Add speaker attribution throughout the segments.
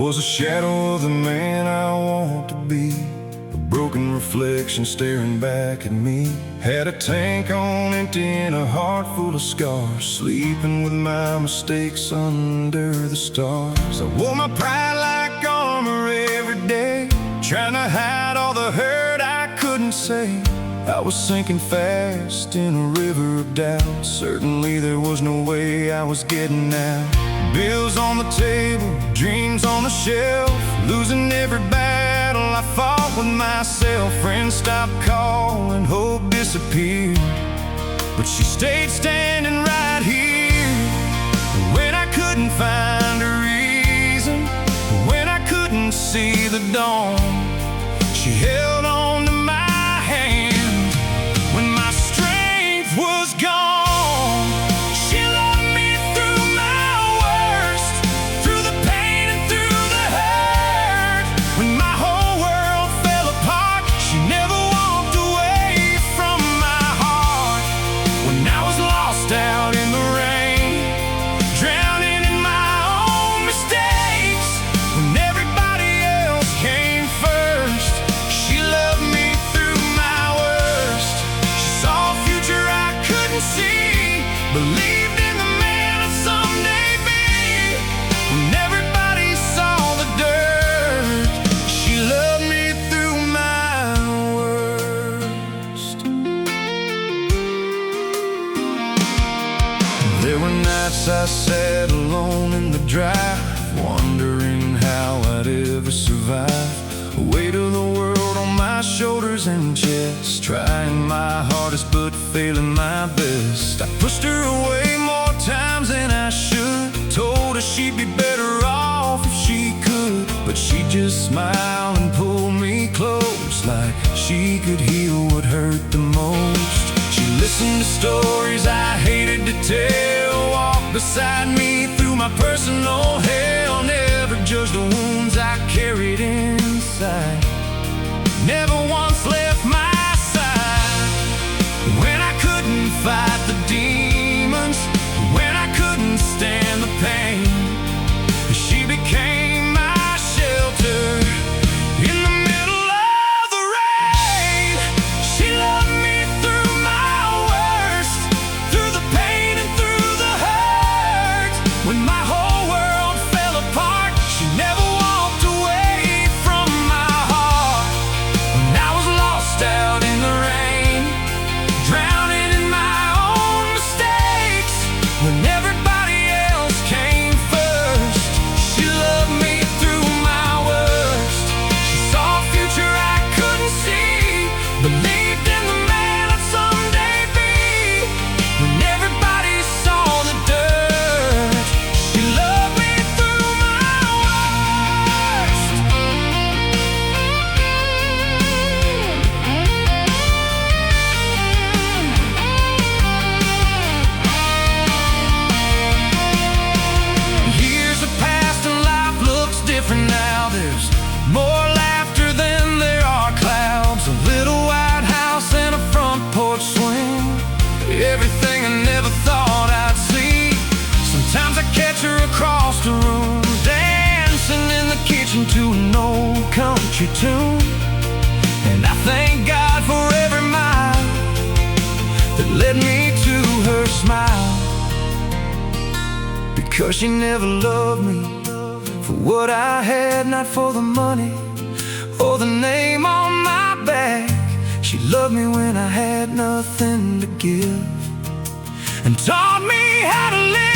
Speaker 1: was a shadow of the man I want to be, a broken reflection staring back at me. Had a tank on empty and a heart full of scars, sleeping with my mistakes under the stars. I wore my pride like armor every day, trying to hide all the hurt I couldn't say. I was sinking fast in a river of doubt. Certainly there was no way I was getting out. Bills on the table, dreams on the shelf, losing every battle I fought with myself. Friends stopped calling, hope disappeared, but she stayed standing right here. When I couldn't find a reason, when I couldn't see the dawn, she held on to my hand. When my strength was gone, she loved me through my worst, through the pain and through the hurt. When my whole world fell apart, she never walked away from my heart. When I was lost out in the rain, drowning in my own mistakes, when everybody else came first, she loved me through my worst. She saw a future I couldn't see, believed in the man I'd someday be. When everybody saw the dirt, she loved me through my worst. There were nights I sat alone in the drive, wondering how I'd ever survive. A weight of the world on my shoulders and chest, trying my hardest but failing my best. I pushed her away more times than I should, told her she'd be better off if she could, but she just smiled and pulled me close, like she could heal what hurt the most. She listened to stories I hated to tell, walked beside me through my personal hell, never judged the wounds I carried inside, never once left my side. When I couldn't fight the demons, when I couldn't stand the pain, she became my shelter. In the middle of the rain, she loved me through my worst, through the pain and through the hurt. When my whole world fell apart, she never walked away from my heart. When I was lost out in the rain, drowning in my own mistakes, when everybody else came first, she loved me through my worst. She saw a future I couldn't see, believed in the man I'd someday be. When everybody saw the dirt, she loved me through my worst. Years have passed and life looks different now. There's more laughter than there are clouds, a little white house and a front porch swing, everything I never thought I'd see. Sometimes I catch her across the room, dancing in the kitchen to an old country tune. And I thank God for every mile that led me to her smile, because she never loved me for what I had, not for the money or the name on my back. She loved me when I had nothing to give, and taught me how to live.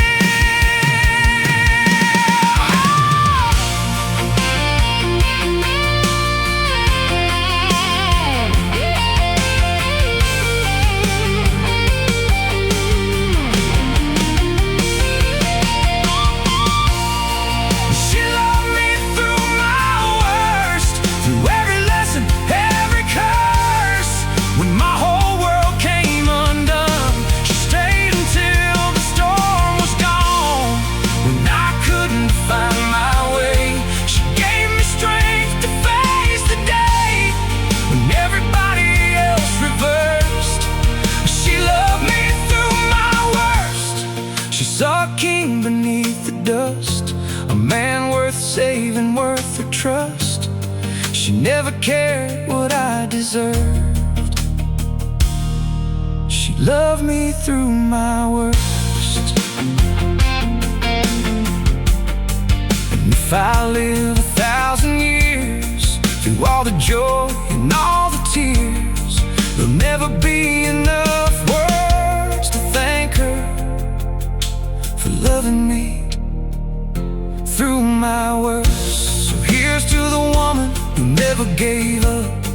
Speaker 1: She loved me through my worst, through every lesson, every curse. When my whole world came undone, she stayed until the storm was She never cared what I deserved. She loved me through my worst. And if I live 1,000 years, through all the joy and all the tears, there'll never be enough words to thank her for loving me through my worst. So here's to the woman who never gave up,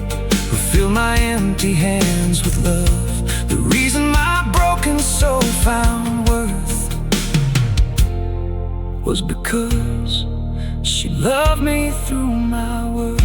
Speaker 1: who filled my empty hands with love, the reason my broken soul found worth was because she loved me through my worst.